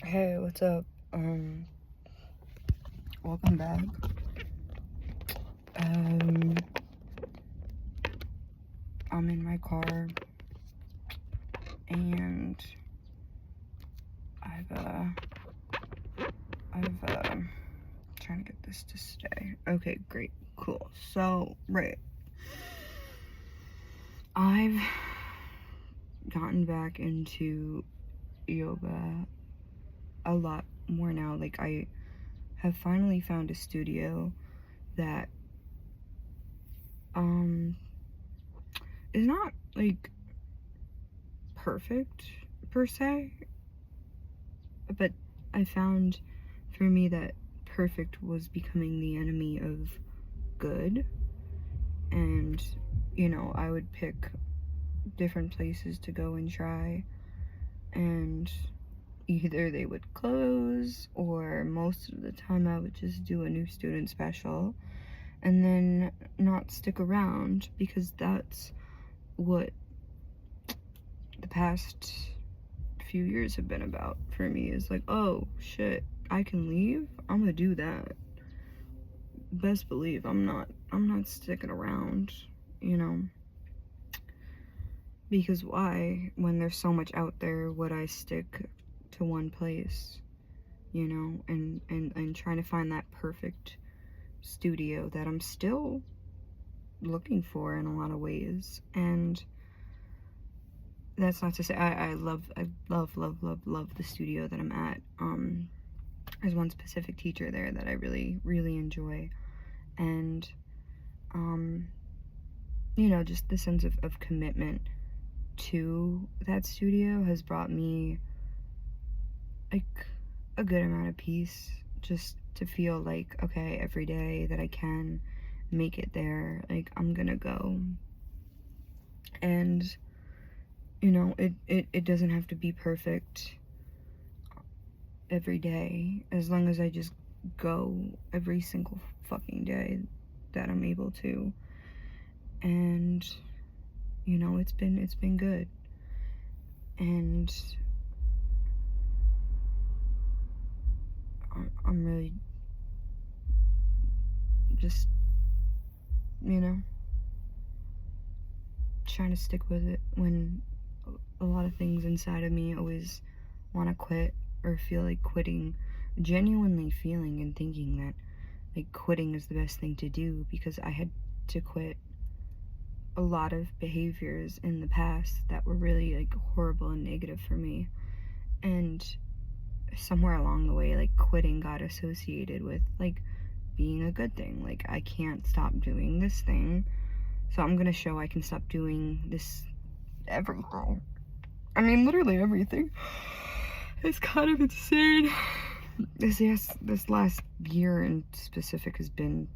Hey, what's up? Welcome back. Um, I'm in my car and I've trying to get this to stay. Okay, great, cool. So, right. I've gotten back into yoga a lot more now. Like, I have finally found a studio that, is not, like, perfect per se, but I found for me that perfect was becoming the enemy of good. And, I would pick different places to go and try, and either they would close, or most of the time I would just do a new student special and then not stick around, because that's what the past few years have been about for me. Is like, oh shit, I can leave, I'm gonna do that. Best believe I'm not sticking around, you know. Because why, when there's so much out there, would I stick to one place, and trying to find that perfect studio that I'm still looking for in a lot of ways. And that's not to say I love the studio that I'm at. There's one specific teacher there that I really, really enjoy. And just the sense of commitment to that studio has brought me like a good amount of peace, just to feel like, okay, every day that I can make it there, like, I'm gonna go. And it doesn't have to be perfect every day, as long as I just go every single fucking day that I'm able to. And it's been good. And I'm really just trying to stick with it when a lot of things inside of me always want to quit, or feel like quitting, genuinely feeling and thinking that like quitting is the best thing to do, because I had to quit a lot of behaviors in the past that were really like horrible and negative for me. And somewhere along the way, like, quitting got associated with like being a good thing. Like, I can't stop doing this thing, so I'm gonna show I can stop doing this everything. I mean, literally everything. It's kind of insane. This last year in specific has been,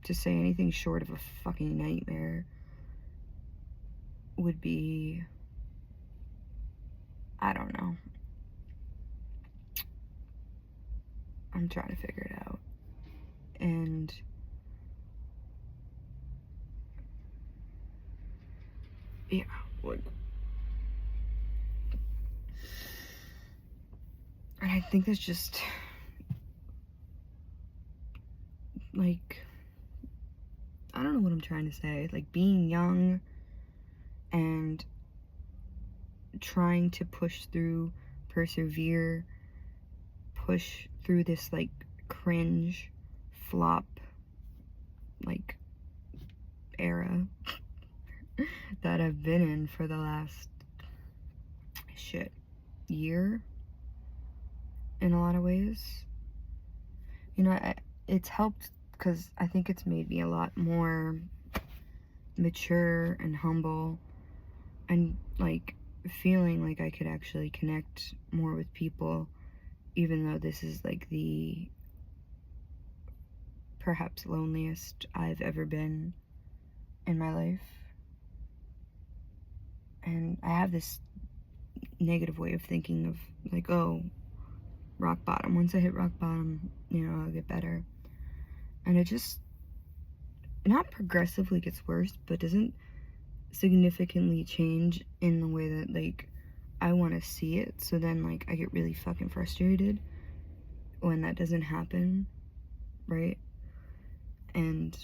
to say anything short of a fucking nightmare would be, I don't know. I'm trying to figure it out. And yeah, like, and I think that's just like, I don't know what I'm trying to say. Like, being young and trying to push through, persevere, push through this like cringe, flop, like, era that I've been in for the last year, in a lot of ways. It's helped because I think it's made me a lot more mature and humble, and like feeling like I could actually connect more with people, even though this is like the perhaps loneliest I've ever been in my life. And I have this negative way of thinking of like, oh, rock bottom. Once I hit rock bottom, I'll get better. And it just not progressively gets worse, but doesn't significantly change in the way that like I want to see it, so then like I get really fucking frustrated when that doesn't happen, right? And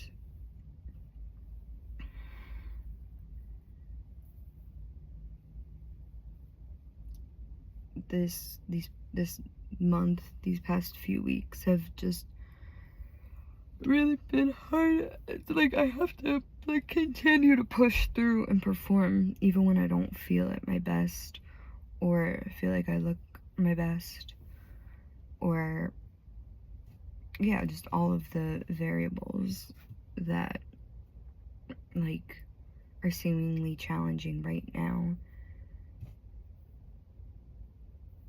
this month, these past few weeks have just really been hard. It's like I have to like continue to push through and perform even when I don't feel at my best or feel like I look my best, or yeah, just all of the variables that like are seemingly challenging right now.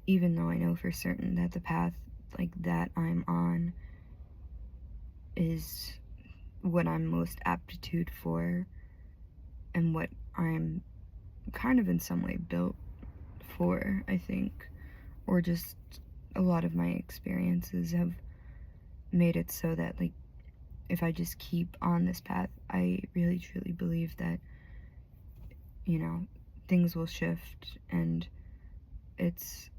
Even though I know for certain that the path like that I'm on is what I'm most aptitude for and what I'm kind of in some way built for, I think, or just a lot of my experiences have made it so that like if I just keep on this path, I really truly believe that, you know, things will shift, and it's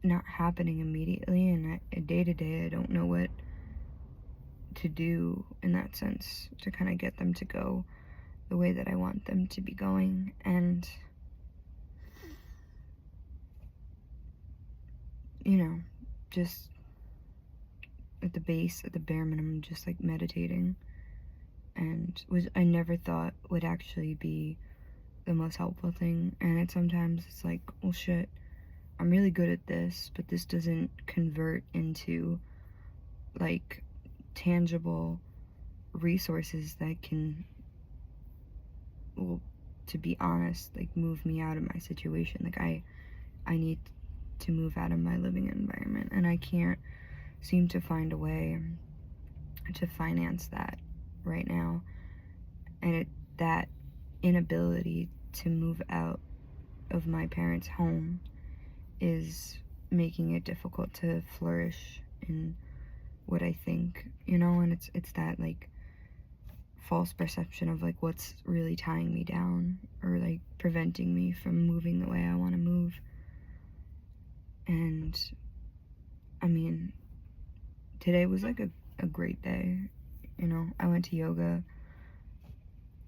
not happening immediately, and day to day I don't know what to do in that sense to kind of get them to go the way that I want them to be going. And you know, just at the base, at the bare minimum, just like meditating, and which I never thought would actually be the most helpful thing. And sometimes it's like, well shit, I'm really good at this, but this doesn't convert into like tangible resources that can, well, to be honest, like move me out of my situation. Like I need to move out of my living environment, and I can't seem to find a way to finance that right now. And that inability to move out of my parents' home is making it difficult to flourish in what I think, you know. And it's that like false perception of like what's really tying me down or like preventing me from moving the way I want to move. And I mean, today was like a great day, you know. I went to yoga,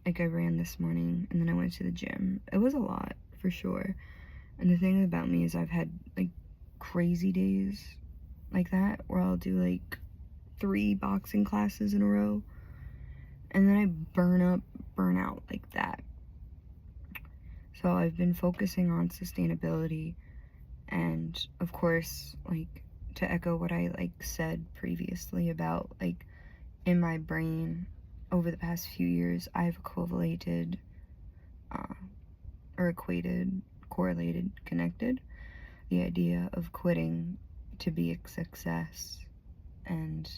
like I ran this morning, and then I went to the gym. It was a lot for sure. And the thing about me is I've had like crazy days like that where I'll do like 3 boxing classes in a row, and then I burn out like that. So I've been focusing on sustainability, and of course, like, to echo what I like said previously about like in my brain over the past few years, I've correlated, connected the idea of quitting to be a success. And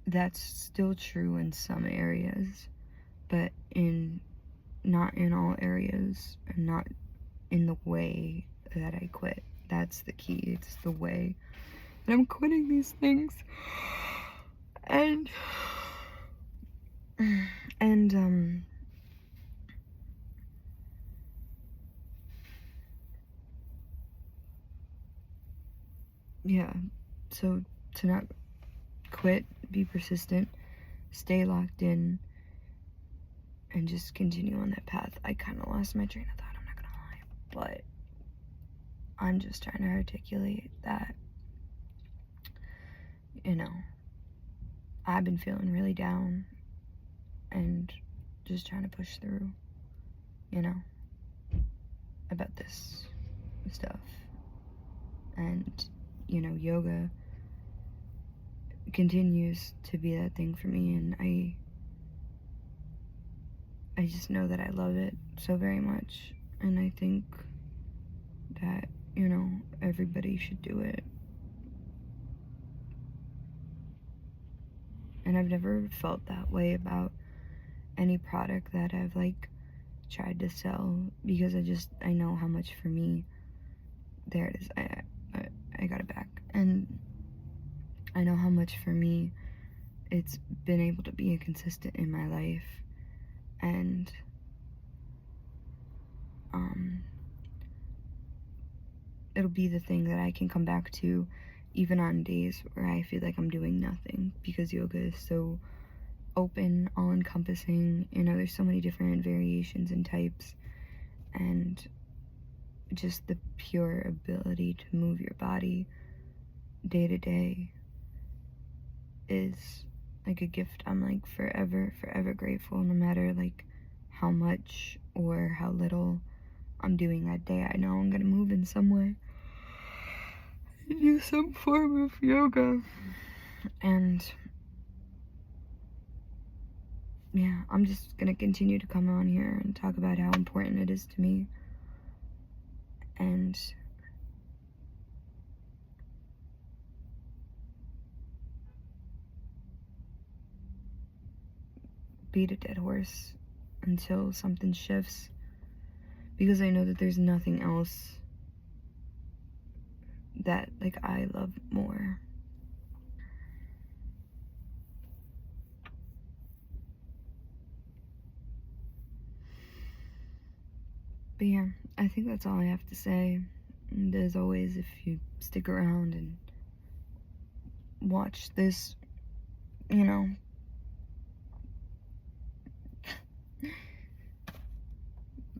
that's still true in some areas, but not in all areas, and not in the way that I quit. That's the key. It's the way that I'm quitting these things. And yeah, so to not quit, be persistent, stay locked in, and just continue on that path. I kind of lost my train of thought, I'm not gonna lie, but I'm just trying to articulate that, you know, I've been feeling really down and just trying to push through, you know, about this stuff. And, you know, yoga continues to be that thing for me, and I just know that I love it so very much, and I think that, you know, everybody should do it. And I've never felt that way about any product that I've like tried to sell, because I know how much for me, there it is, I got it back, and I know how much for me it's been able to be a consistent in my life. And it'll be the thing that I can come back to even on days where I feel like I'm doing nothing, because yoga is so open, all-encompassing. You know, there's so many different variations and types, and just the pure ability to move your body day to day is like a gift I'm like forever grateful, no matter like how much or how little I'm doing that day. I know I'm gonna move in some way, do some form of yoga, and yeah, I'm just gonna continue to come on here and talk about how important it is to me, and beat a dead horse until something shifts, because I know that there's nothing else that like I love more. But yeah, I think that's all I have to say. And as always, if you stick around and watch this, you know,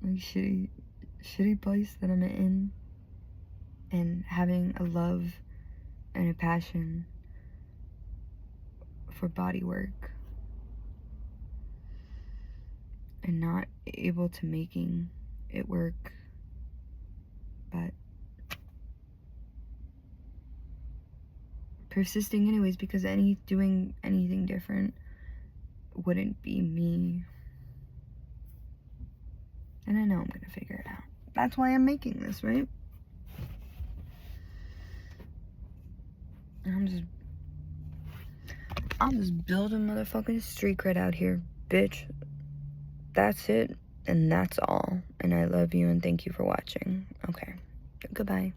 like shitty place that I'm in, and having a love and a passion for body work, and not able to making it work, but persisting anyways, because doing anything different wouldn't be me. And I know I'm gonna figure it out. That's why I'm making this, right? I'm just building motherfucking street cred out here, bitch. That's it, and that's all. And I love you, and thank you for watching. Okay, goodbye.